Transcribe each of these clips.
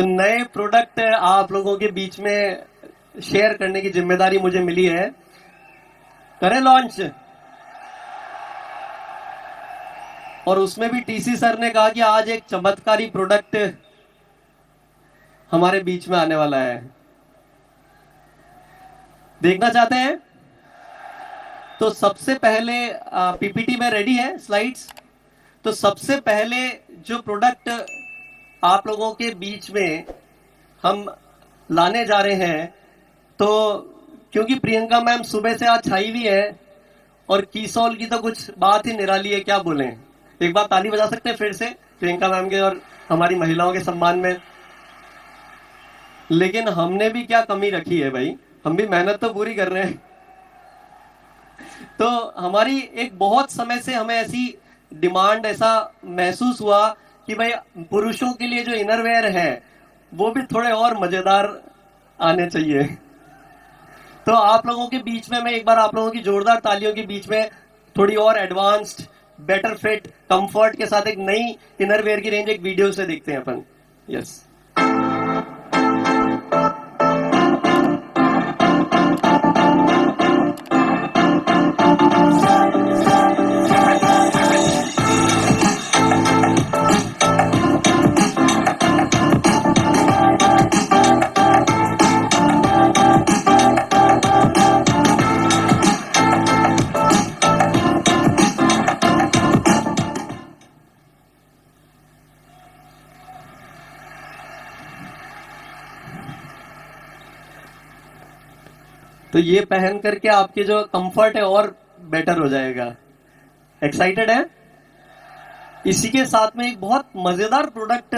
तो नए प्रोडक्ट आप लोगों के बीच में शेयर करने की जिम्मेदारी मुझे मिली है। करें लॉन्च। और उसमें भी टीसी सर ने कहा कि आज एक चमत्कारी प्रोडक्ट हमारे बीच में आने वाला है। देखना चाहते हैं? तो सबसे पहले पीपीटी में रेडी है स्लाइड्स। तो सबसे पहले जो प्रोडक्ट आप लोगों के बीच में हम लाने जा रहे हैं, तो क्योंकि प्रियंका मैम सुबह से आज छाई हुई है और कीसौल की तो कुछ बात ही निराली है, क्या बोलें। एक बार ताली बजा सकते हैं फिर से प्रियंका मैम के और हमारी महिलाओं के सम्मान में। लेकिन हमने भी क्या कमी रखी है भाई, हम भी मेहनत तो पूरी कर रहे हैं। तो हमारी एक बहुत समय से हमें ऐसी डिमांड, ऐसा महसूस हुआ कि भाई पुरुषों के लिए जो इनरवेयर है वो भी थोड़े और मजेदार आने चाहिए। तो आप लोगों के बीच में मैं एक बार आप लोगों की जोरदार तालियों के बीच में थोड़ी और एडवांस्ड, बेटर फिट, कंफर्ट के साथ एक नई इनरवेयर की रेंज एक वीडियो से देखते हैं अपन। यस। तो ये पहन करके आपके जो कंफर्ट है और बेटर हो जाएगा। एक्साइटेड है? इसी के साथ में एक बहुत मजेदार प्रोडक्ट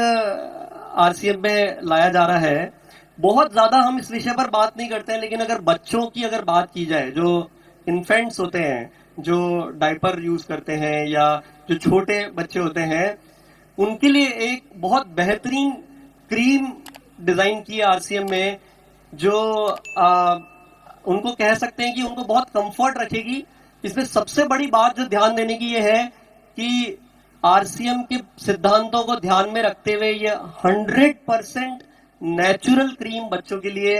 आरसीएम में लाया जा रहा है। बहुत ज्यादा हम इस विषय पर बात नहीं करते हैं, लेकिन अगर बच्चों की अगर बात की जाए, जो इन्फेंट्स होते हैं, जो डायपर यूज करते हैं या जो छोटे बच्चे होते हैं, उनके लिए एक बहुत बेहतरीन क्रीम डिजाइन की है आरसीएम में, जो उनको कह सकते हैं कि उनको बहुत कंफर्ट रखेगी। इसमें सबसे बड़ी बात जो ध्यान देने की ये है कि आरसीएम के सिद्धांतों को ध्यान में रखते हुए ये 100% नेचुरल क्रीम बच्चों के लिए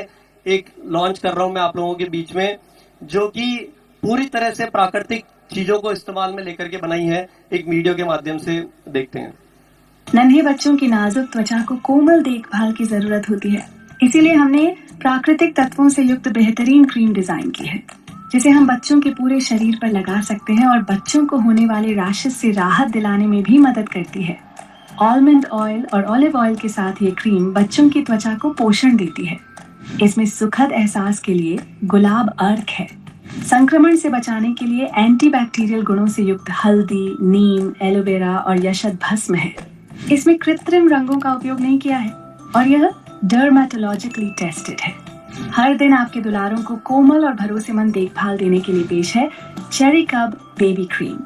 एक लॉन्च कर रहा हूं मैं आप लोगों के बीच में, जो कि पूरी तरह से प्राकृतिक चीजों को इस्तेमाल में लेकर के बनाई है। एक वीडियो के माध्यम से देखते हैं। नन्हे बच्चों की नाजुक त्वचा को कोमल देखभाल की जरूरत होती है, इसीलिए हमने प्राकृतिक तत्वों से युक्त बेहतरीन क्रीम डिजाइन की है, जिसे हम बच्चों के पूरे शरीर पर लगा सकते हैं और बच्चों को होने वाले रैशेस से राहत दिलाने में भी मदद करती है। आलमंड ऑयल और ऑलिव ऑयल के साथ ये क्रीम बच्चों की त्वचा को पोषण देती है। इसमें सुखद एहसास के लिए गुलाब अर्क है। संक्रमण से बचाने के लिए एंटीबैक्टीरियल गुणों से युक्त हल्दी, नीम, एलोवेरा और यशद भस्म है। इसमें कृत्रिम रंगों का उपयोग नहीं किया है और यह डर्मेटोलॉजिकली टेस्टेड है। हर दिन आपके दुलारों को कोमल और भरोसेमंद देखभाल देने के लिए पेश है चेरी कब बेबी क्रीम।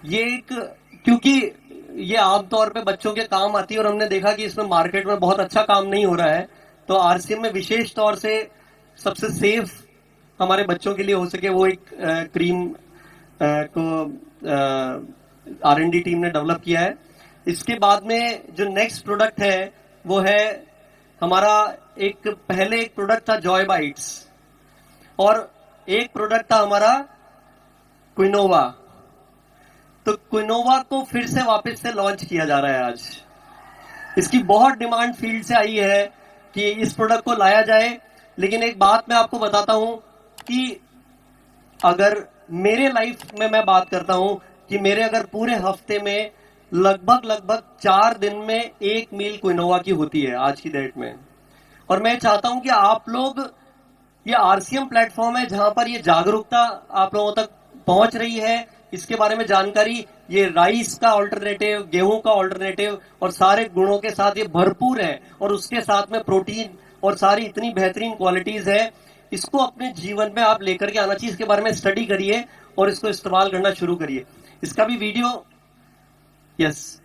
ये एक, क्योंकि ये आमतौर पे बच्चों के काम आती है और हमने देखा कि इसमें मार्केट में बहुत अच्छा काम नहीं हो रहा है, तो आरसीएम में विशेष तौर से सबसे सेफ हमारे बच्चों के लिए हो सके वो एक क्रीम को R&D टीम ने डेवलप किया है। इसके बाद में जो नेक्स्ट प्रोडक्ट है वो है हमारा, एक पहले एक प्रोडक्ट था जॉय बाइट्स और एक प्रोडक्ट था हमारा क्विनोवा। तो क्विनोवा को फिर से वापस से लॉन्च किया जा रहा है आज। इसकी बहुत डिमांड फील्ड से आई है कि इस प्रोडक्ट को लाया जाए। लेकिन एक बात मैं आपको बताता हूं कि अगर मेरे लाइफ में मैं बात करता हूं कि मेरे अगर पूरे हफ्ते में लगभग 4 दिन में एक मील क्विनोवा की होती है आज की डेट में। और मैं चाहता हूं कि आप लोग, ये आरसीएम प्लेटफॉर्म है जहां पर ये जागरूकता आप लोगों तक पहुंच रही है, इसके बारे में जानकारी, ये राइस का ऑल्टरनेटिव, गेहूं का ऑल्टरनेटिव और सारे गुणों के साथ ये भरपूर है और उसके साथ में प्रोटीन और सारी इतनी बेहतरीन क्वालिटीज है। इसको अपने जीवन में आप लेकर के आना चाहिए। इसके बारे में स्टडी करिए और इसको इस्तेमाल करना शुरू करिए। इसका भी वीडियो, यस।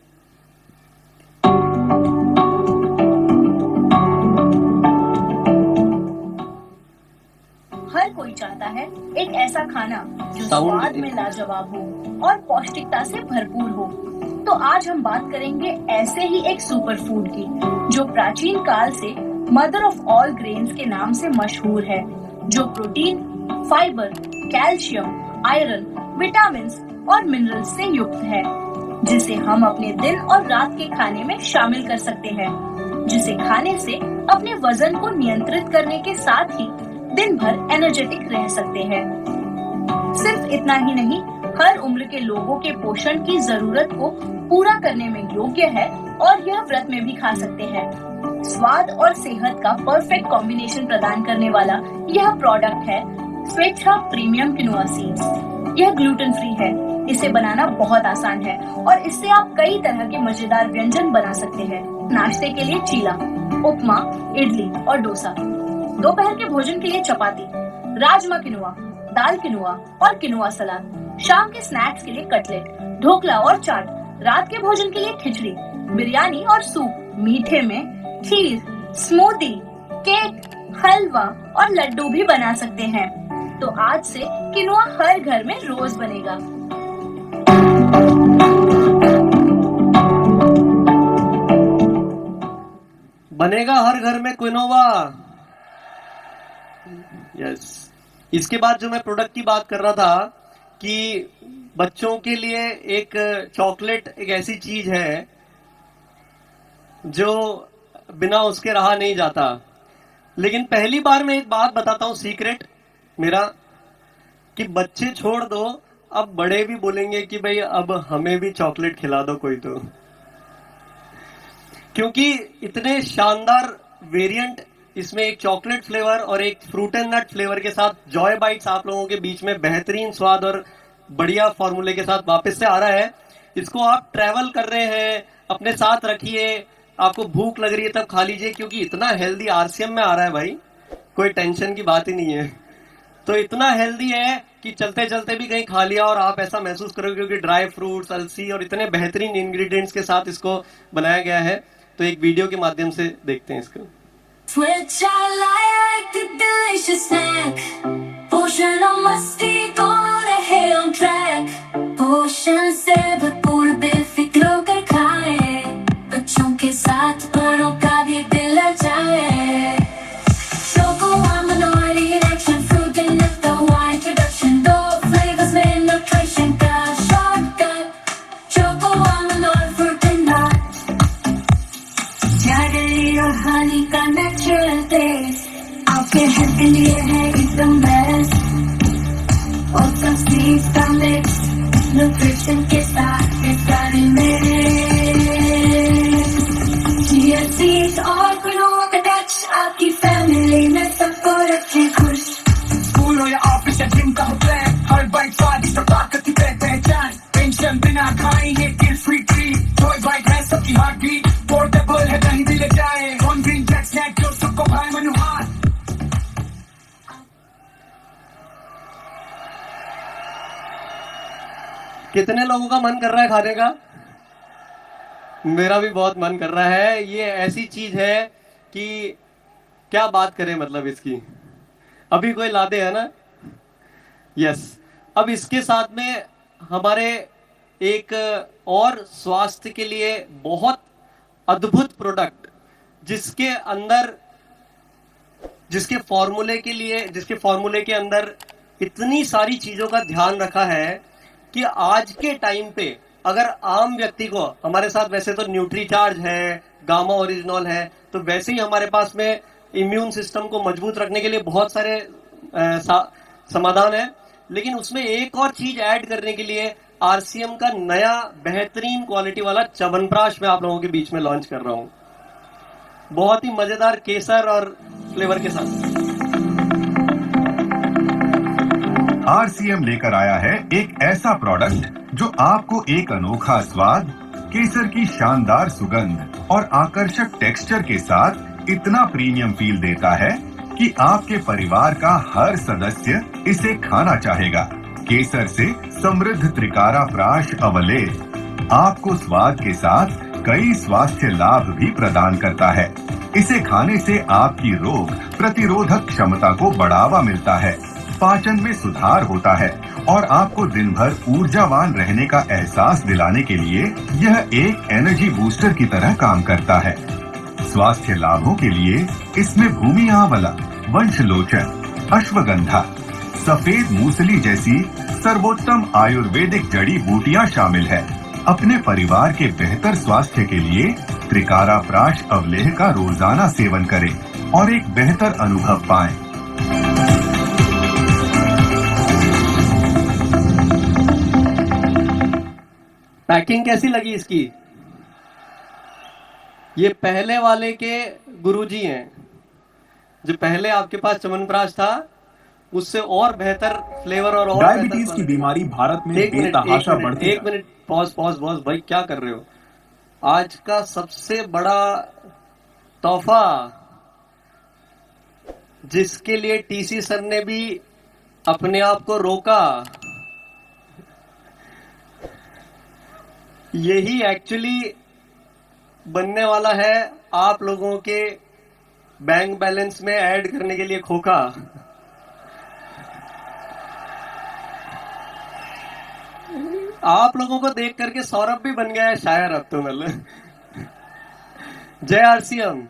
हर कोई चाहता है एक ऐसा खाना जो Sound स्वाद में लाजवाब हो और पौष्टिकता से भरपूर हो, तो आज हम बात करेंगे ऐसे ही एक सुपर फूड की जो प्राचीन काल से मदर ऑफ ऑल ग्रेन्स के नाम से मशहूर है, जो protein, fibre, calcium, iron, vitamins और मिनरल्स से युक्त है, जिसे हम अपने दिन और रात के खाने में शामिल कर सकते हैं, जिसे खाने से अपने वजन को नियंत्रित करने के साथ ही दिन भर एनर्जेटिक रह सकते हैं। सिर्फ इतना ही नहीं, हर उम्र के लोगों के पोषण की जरूरत को पूरा करने में योग्य है और यह व्रत में भी खा सकते हैं। स्वाद और सेहत का परफेक्ट कॉम्बिनेशन प्रदान करने वाला यह प्रोडक्ट है स्वेच्छा प्रीमियम किनुआ सीड्स। यह ग्लूटेन फ्री है, इसे बनाना बहुत आसान है और इससे आप कई तरह के मजेदार व्यंजन बना सकते हैं। नाश्ते के लिए चीला, उपमा, इडली और डोसा, दोपहर के भोजन के लिए चपाती, राजमा किनुआ, दाल किनुआ और किनुआ सलाद, शाम के स्नैक्स के लिए कटलेट, ढोकला और चाट, रात के भोजन के लिए खिचड़ी, बिरयानी और सूप, मीठे में खीर, स्मूदी, केक, हलवा और लड्डू भी बना सकते हैं। तो आज से किनुआ हर घर में रोज बनेगा। बनेगा हर घर में क्विनोवा। यस। इसके बाद जो मैं प्रोडक्ट की बात कर रहा था कि बच्चों के लिए एक चॉकलेट एक ऐसी चीज है जो बिना उसके रहा नहीं जाता। लेकिन पहली बार मैं एक बात बताता हूं, सीक्रेट मेरा, कि बच्चे छोड़ दो, अब बड़े भी बोलेंगे कि भाई अब हमें भी चॉकलेट खिला दो कोई तो, क्योंकि इतने शानदार वेरिएंट इसमें, एक चॉकलेट फ्लेवर और एक फ्रूट एंड नट फ्लेवर के साथ जॉय बाइट्स आप लोगों के बीच में बेहतरीन स्वाद और बढ़िया फॉर्मूले के साथ वापस से आ रहा है। इसको आप ट्रैवल कर रहे हैं, अपने साथ रखिए, आपको भूख लग रही है तब खा लीजिए, क्योंकि इतना हेल्दी आरसीएम में आ रहा है भाई, कोई टेंशन की बात ही नहीं है। तो इतना हेल्दी है कि चलते चलते भी कहीं खा लिया और आप ऐसा महसूस करोगे, क्योंकि ड्राई फ्रूट्स, अलसी और इतने बेहतरीन इंग्रेडिएंट्स के साथ इसको बनाया गया है। तो एक वीडियो के माध्यम से देखते हैं इसको। Switch, I like the delicious snack. पोषण और मस्ती दोनों रहे on track. पोषण से भरपूर बेफिक्र होकर खाए, बच्चों के साथ बड़ों का भी दिल लजाए। Choco minority in action, fruit and nut, the wine introduction, दो flavors में nutrition का shortcut. Choco minority fruit and nut. Jaggery और हनी का नेचुरल टेस्ट, आपके हेल्थ के लिए है एकदम बेस्ट। और सब सीड्स का मिक्स, न्यूट्रिशन के साथ सारे चिया सीड्स और क्विनोआ का टच, आपकी फैमिली में सबको रखे खुश। स्कूल हो या ऑफिस या जिम का हो प्लान, हर बाइट स्वादिष्ट और ताकत की पहचान। टेंशन बिना खाएंगे guilt free treat, joy bite है सबकी हार्ट बीट, पोर्टेबल है कहीं भी ले जाए, वन ग्रीन जैक स्नैक जो सबको भाए मनोहार। कितने लोगों का मन कर रहा है खाने का? मेरा भी बहुत मन कर रहा है। ये ऐसी चीज है कि क्या बात करें, मतलब इसकी अभी कोई लादे है ना। यस। अब इसके साथ में हमारे एक और स्वास्थ्य के लिए बहुत अद्भुत प्रोडक्ट, जिसके फॉर्मूले के अंदर इतनी सारी चीजों का ध्यान रखा है कि आज के टाइम पे अगर आम व्यक्ति को, हमारे साथ वैसे तो न्यूट्रीचार्ज है, गामा ओरिजिनॉल है, तो वैसे ही हमारे पास में इम्यून सिस्टम को मजबूत रखने के लिए बहुत सारे समाधान है, लेकिन उसमें एक और चीज ऐड करने के लिए आरसीएम का नया बेहतरीन क्वालिटी वाला च्यवनप्राश मैं आप लोगों के बीच में लॉन्च कर रहा हूं, बहुत ही मजेदार केसर और फ्लेवर के साथ। आरसीएम लेकर आया है एक ऐसा प्रोडक्ट जो आपको एक अनोखा स्वाद, केसर की शानदार सुगंध और आकर्षक टेक्सचर के साथ इतना प्रीमियम फील देता है कि आपके परिवार का हर सदस्य इसे खाना चाहेगा। केसर से समृद्ध त्रिकारा प्राश अवलेह आपको स्वाद के साथ कई स्वास्थ्य लाभ भी प्रदान करता है। इसे खाने से आपकी रोग प्रतिरोधक क्षमता को बढ़ावा मिलता है, पाचन में सुधार होता है और आपको दिन भर ऊर्जावान रहने का एहसास दिलाने के लिए यह एक एनर्जी बूस्टर की तरह काम करता है। स्वास्थ्य लाभों के लिए इसमें भूमि आंवला, वंशलोचन, अश्वगंधा, सफेद मूसली जैसी सर्वोत्तम आयुर्वेदिक जड़ी बूटियां शामिल है। अपने परिवार के बेहतर स्वास्थ्य के लिए त्रिकारा प्राश अवलेह का रोजाना सेवन करें और एक बेहतर अनुभव पाएं। पैकिंग कैसी लगी इसकी? ये पहले वाले के गुरुजी हैं। जो पहले आपके पास च्यवनप्राश था उससे और बेहतर फ्लेवर और डायबिटीज की बीमारी भारत में बेतहाशा बढ़ती है। एक मिनट पॉज भाई क्या कर रहे हो? आज का सबसे बड़ा तोहफा जिसके लिए टीसी सर ने भी अपने आप को रोका, यही एक्चुअली बनने वाला है आप लोगों के बैंक बैलेंस में ऐड करने के लिए खोखा। आप लोगों को देख करके सौरभ भी बन गया है शायर अब तो। मतलब जय आरसीएम।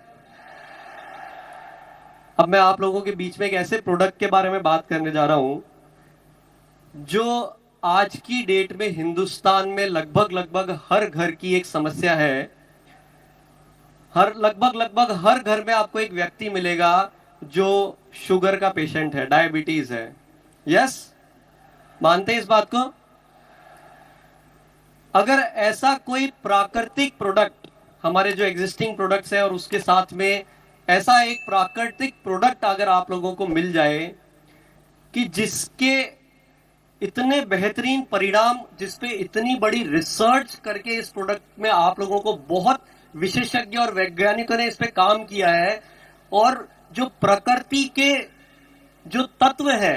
अब मैं आप लोगों के बीच में एक ऐसे प्रोडक्ट के बारे में बात करने जा रहा हूं जो आज की डेट में हिंदुस्तान में लगभग हर घर की एक समस्या है। लगभग हर घर में आपको एक व्यक्ति मिलेगा जो शुगर का पेशेंट है, डायबिटीज है। यस, मानते हैं इस बात को? अगर ऐसा कोई प्राकृतिक प्रोडक्ट, हमारे जो एग्जिस्टिंग प्रोडक्ट्स हैं और उसके साथ में ऐसा एक प्राकृतिक प्रोडक्ट अगर आप लोगों को मिल जाए कि जिसके इतने बेहतरीन परिणाम, जिसपे इतनी बड़ी रिसर्च करके इस प्रोडक्ट में आप लोगों को बहुत विशेषज्ञ और वैज्ञानिकों ने इस पे काम किया है, और जो प्रकृति के जो तत्व है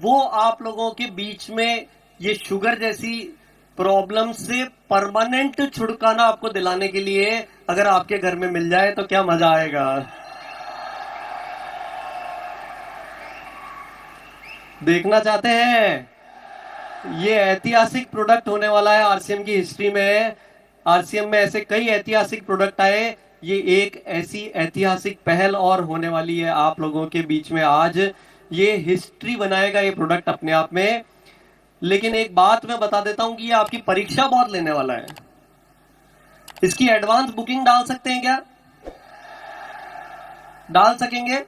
वो आप लोगों के बीच में ये शुगर जैसी प्रॉब्लम से परमानेंट छुटकारा आपको दिलाने के लिए अगर आपके घर में मिल जाए तो क्या मजा आएगा। देखना चाहते हैं? ये ऐतिहासिक प्रोडक्ट होने वाला है आरसीएम की हिस्ट्री में। आरसीएम में ऐसे कई ऐतिहासिक प्रोडक्ट आए, ये एक ऐसी ऐतिहासिक पहल और होने वाली है आप लोगों के बीच में। आज ये हिस्ट्री बनाएगा ये प्रोडक्ट अपने आप में। लेकिन एक बात मैं बता देता हूं कि ये आपकी परीक्षा बहुत लेने वाला है। इसकी एडवांस बुकिंग डाल सकते हैं क्या? डाल सकेंगे?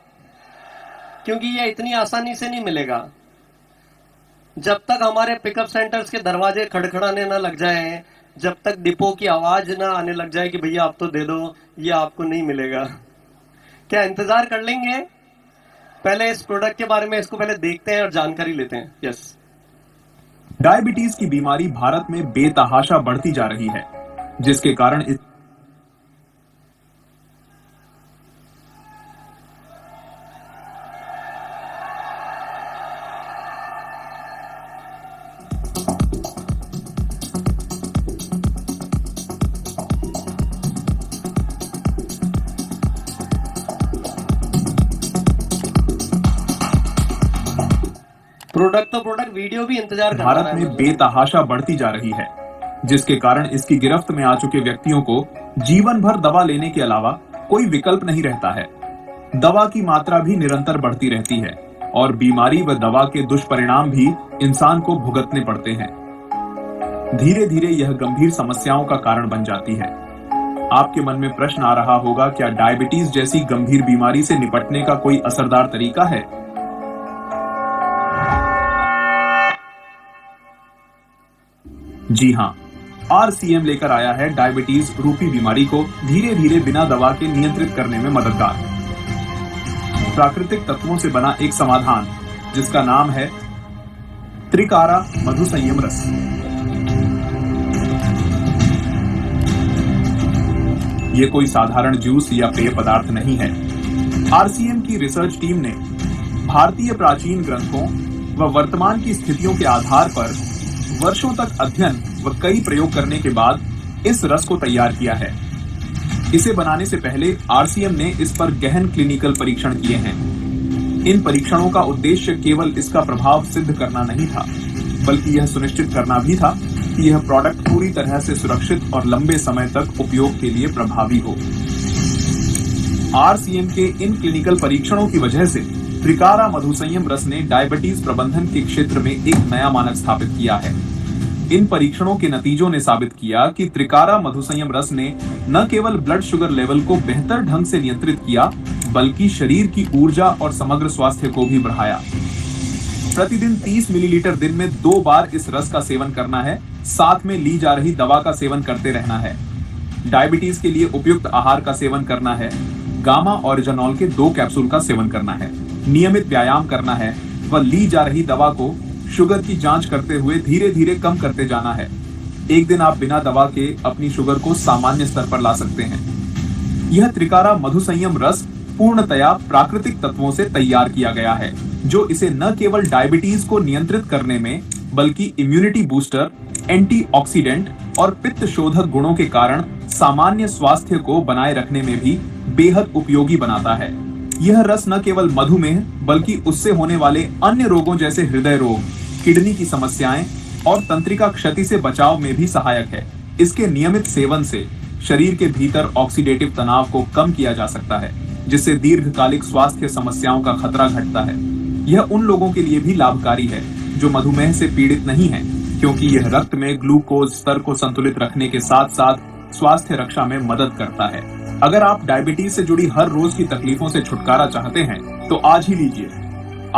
क्योंकि ये इतनी आसानी से नहीं मिलेगा। जब तक हमारे पिकअप सेंटर्स के दरवाजे खड़खड़ाने ना लग जाएं, जब तक डिपो की आवाज ना आने लग जाए कि भैया आप तो दे दो, ये आपको नहीं मिलेगा। क्या इंतजार कर लेंगे? पहले इस प्रोडक्ट के बारे में इसको पहले देखते हैं और जानकारी लेते हैं। यस, डायबिटीज की बीमारी भारत में बेतहाशा बढ़ती जा रही है, जिसके कारण प्रोडक्ट वीडियो भी इंतजार कर भारत में बेतहाशा बढ़ती जा रही है, जिसके कारण इसकी गिरफ्त में आ चुके व्यक्तियों को जीवन भर दवा लेने के अलावा कोई विकल्प नहीं रहता है। दवा की मात्रा भी निरंतर बढ़ती रहती है और बीमारी व दवा के दुष्परिणाम भी इंसान को भुगतने पड़ते हैं। धीरे धीरे यह गंभीर समस्याओं का कारण बन जाती है। आपके मन में प्रश्न आ रहा होगा, क्या डायबिटीज जैसी गंभीर बीमारी से निपटने का कोई असरदार तरीका है? जी हां, आरसीएम लेकर आया है डायबिटीज रूपी बीमारी को धीरे धीरे बिना दवा के नियंत्रित करने में मददगार प्राकृतिक तत्वों से बना एक समाधान, जिसका नाम है त्रिकारा मधु संयम रस। ये कोई साधारण जूस या पेय पदार्थ नहीं है। आरसीएम की रिसर्च टीम ने भारतीय प्राचीन ग्रंथों व वर्तमान की स्थितियों के आधार पर वर्षों तक अध्ययन व कई प्रयोग करने के बाद इस रस को तैयार किया है। इसे बनाने से पहले आरसीएम ने इस पर गहन क्लिनिकल परीक्षण किए हैं। इन परीक्षणों का उद्देश्य केवल इसका प्रभाव सिद्ध करना नहीं था, बल्कि यह सुनिश्चित करना भी था कि यह प्रोडक्ट पूरी तरह से सुरक्षित और लंबे समय तक उपयोग के लिए प्रभावी हो। RCM के इन क्लिनिकल परीक्षणों की वजह से त्रिकारा मधुसंयम रस ने डायबिटीज प्रबंधन के क्षेत्र में एक नया मानक स्थापित किया है। इन परीक्षणों के नतीजों ने साबित किया कि त्रिकारा मधुसंयम रस ने न केवल ब्लड शुगर लेवल को बेहतर ढंग से नियंत्रित किया, बल्कि शरीर की ऊर्जा और समग्र स्वास्थ्य को भी बढ़ाया। प्रतिदिन 30 मिलीलीटर दिन में 2 बार इस रस का सेवन करना है, साथ में ली जा रही दवा का सेवन करते रहना है। डायबिटीज के लिए उपयुक्त आहार का सेवन करना है, गामा ऑरिजिनॉल के 2 कैप्सूल का सेवन करना है, नियमित व्यायाम करना है व ली जा रही दवा को शुगर की जांच करते हुए धीरे धीरे कम करते जाना है। एक दिन आप बिना दवा के अपनी शुगर को सामान्य स्तर पर ला सकते हैं। यह त्रिकारा मधुसंयम रस पूर्णतया प्राकृतिक तत्वों से तैयार किया गया है, जो इसे न केवल डायबिटीज को नियंत्रित करने में, बल्कि इम्यूनिटी बूस्टर, एंटीऑक्सीडेंट और पित्त शोधक गुणों के कारण सामान्य स्वास्थ्य को बनाए रखने में भी बेहद उपयोगी बनाता है। यह रस न केवल मधुमेह, बल्कि उससे होने वाले अन्य रोगों जैसे हृदय रोग, किडनी की समस्याएं और तंत्रिका क्षति से बचाव में भी सहायक है। इसके नियमित सेवन से शरीर के भीतर ऑक्सीडेटिव तनाव को कम किया जा सकता है, जिससे दीर्घकालिक स्वास्थ्य समस्याओं का खतरा घटता है। यह उन लोगों के लिए भी लाभकारी है जो मधुमेह से पीड़ित नहीं हैं, क्योंकि यह रक्त में ग्लूकोज स्तर को संतुलित रखने के साथ साथ स्वास्थ्य रक्षा में मदद करता है। अगर आप डायबिटीज से जुड़ी हर रोज की तकलीफों से छुटकारा चाहते हैं, तो आज ही लीजिए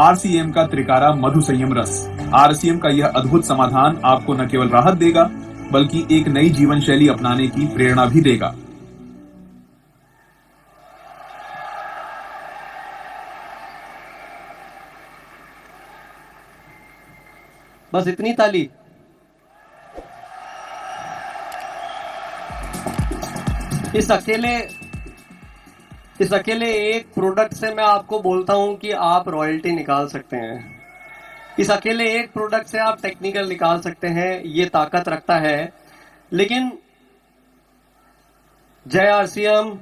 RCM का त्रिकारा मधुसंयम रस। RCM का यह अद्भुत समाधान आपको न केवल राहत देगा, बल्कि एक नई जीवन शैली अपनाने की प्रेरणा भी देगा। बस इतनी ताली। इस अकेले एक प्रोडक्ट से मैं आपको बोलता हूं कि आप रॉयल्टी निकाल सकते हैं। इस अकेले एक प्रोडक्ट से आप टेक्निकल निकाल सकते हैं, ये ताकत रखता है। लेकिन जय RCM,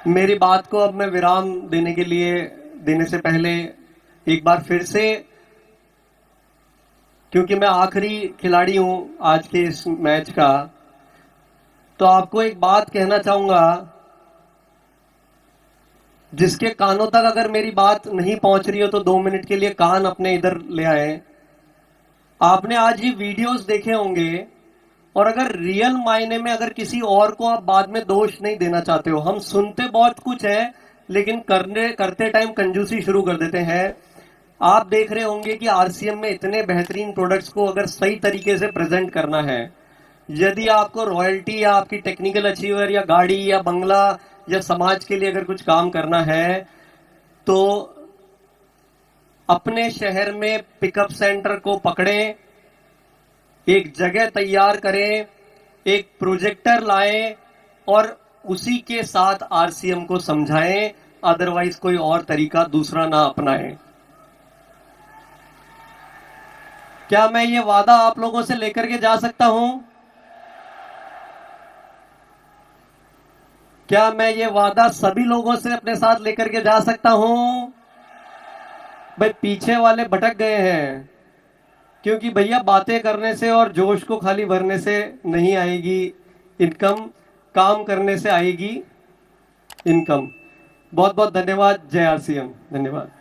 मेरी बात को अब मैं विराम देने से पहले एक बार फिर से, क्योंकि मैं आखिरी खिलाड़ी हूं आज के इस मैच का, तो आपको एक बात कहना चाहूंगा, जिसके कानों तक अगर मेरी बात नहीं पहुंच रही हो तो 2 मिनट के लिए कान अपने इधर ले आए। आपने आज ये वीडियोस देखे होंगे, और अगर रियल मायने में अगर किसी और को आप बाद में दोष नहीं देना चाहते हो, हम सुनते बहुत कुछ है लेकिन करते टाइम कंजूसी शुरू कर देते हैं। आप देख रहे होंगे कि RCM में इतने बेहतरीन प्रोडक्ट्स को अगर सही तरीके से प्रेजेंट करना है, यदि आपको रॉयल्टी या आपकी टेक्निकल अचीवर या गाड़ी या बंगला या समाज के लिए अगर कुछ काम करना है, तो अपने शहर में पिकअप सेंटर को पकड़ें, एक जगह तैयार करें, एक प्रोजेक्टर लाएं और उसी के साथ RCM को समझाएं, अदरवाइज कोई और तरीका दूसरा ना अपनाएं। क्या मैं ये वादा आप लोगों से लेकर के जा सकता हूं? क्या मैं ये वादा सभी लोगों से अपने साथ लेकर के जा सकता हूं? भाई पीछे वाले भटक गए हैं, क्योंकि भैया बातें करने से और जोश को खाली भरने से नहीं आएगी इनकम, काम करने से आएगी इनकम। बहुत बहुत धन्यवाद। जय RCM। धन्यवाद।